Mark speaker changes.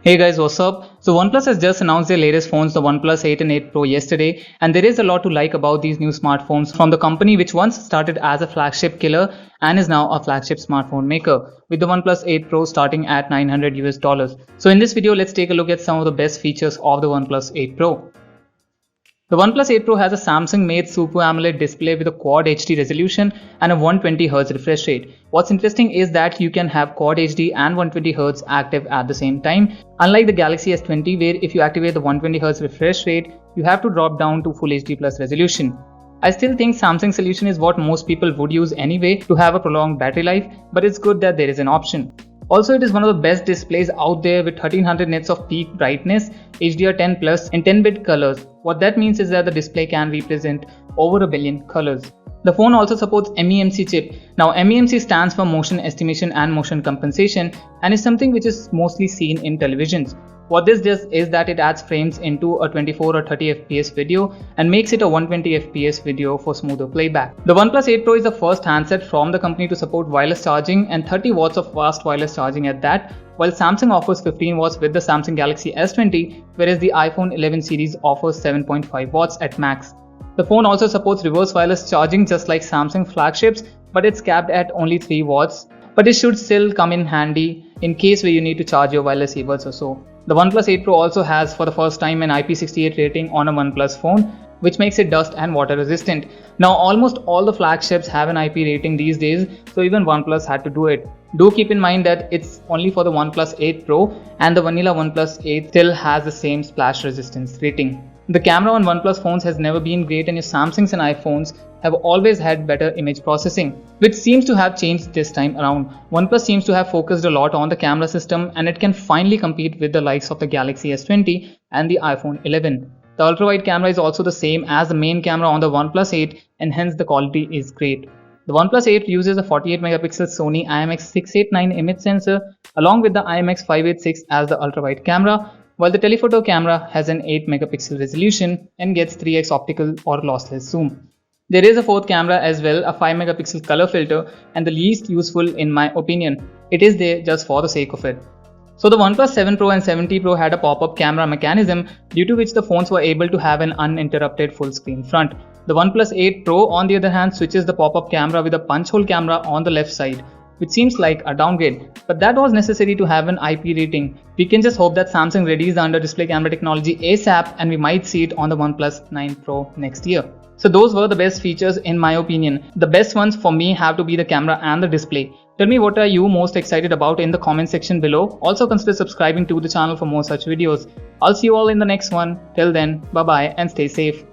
Speaker 1: Hey guys, what's up? So OnePlus has just announced their latest phones, the OnePlus 8 and 8 Pro yesterday, and there is a lot to like about these new smartphones from the company which once started as a flagship killer and is now a flagship smartphone maker, with the OnePlus 8 Pro starting at $900. So in this video, let's take a look at some of the best features of the OnePlus 8 Pro. The OnePlus 8 Pro has a Samsung-made Super AMOLED display with a Quad HD resolution and a 120Hz refresh rate. What's interesting is that you can have Quad HD and 120Hz active at the same time, unlike the Galaxy S20 where if you activate the 120Hz refresh rate, you have to drop down to Full HD Plus resolution. I still think Samsung's solution is what most people would use anyway to have a prolonged battery life, but it's good that there is an option. Also, it is one of the best displays out there with 1300 nits of peak brightness, HDR10 Plus in 10-bit colors. What that means is that the display can represent over a billion colors. The phone also supports MEMC chip. Now MEMC stands for motion estimation and motion compensation and is something which is mostly seen in televisions. What this does is that it adds frames into a 24 or 30 FPS video and makes it a 120 FPS video for smoother playback. The OnePlus 8 Pro is the first handset from the company to support wireless charging and 30 watts of fast wireless charging at that, while Samsung offers 15 watts with the Samsung Galaxy S20, whereas the iPhone 11 series offers 7.5 watts at max. The phone also supports reverse wireless charging just like Samsung flagships, but it's capped at only 3 watts, but it should still come in handy in case where you need to charge your wireless earbuds or so. The OnePlus 8 Pro also has for the first time an IP68 rating on a OnePlus phone, which makes it dust and water resistant. Now almost all the flagships have an IP rating these days, so even OnePlus had to do it. Do keep in mind that it's only for the OnePlus 8 Pro and the vanilla OnePlus 8 still has the same splash resistance rating. The camera on OnePlus phones has never been great and your Samsungs and iPhones have always had better image processing, which seems to have changed this time around. OnePlus seems to have focused a lot on the camera system and it can finally compete with the likes of the Galaxy S20 and the iPhone 11. The ultra-wide camera is also the same as the main camera on the OnePlus 8 and hence the quality is great. The OnePlus 8 uses a 48 megapixel Sony IMX689 image sensor along with the IMX586 as the ultra-wide camera, while the telephoto camera has an 8 megapixel resolution and gets 3x optical or lossless zoom. There is a fourth camera as well, a 5 megapixel color filter, and the least useful in my opinion. It is there just for the sake of it. So the OnePlus 7 Pro and 7T Pro had a pop-up camera mechanism due to which the phones were able to have an uninterrupted full screen front. The OnePlus 8 Pro on the other hand switches the pop-up camera with a punch hole camera on the left side, which seems like a downgrade, but that was necessary to have an IP rating. We can just hope that Samsung readies the under-display camera technology ASAP and we might see it on the OnePlus 9 Pro next year. So those were the best features in my opinion. The best ones for me have to be the camera and the display. Tell me what are you most excited about in the comment section below. Also consider subscribing to the channel for more such videos. I'll see you all in the next one. Till then, bye bye and stay safe.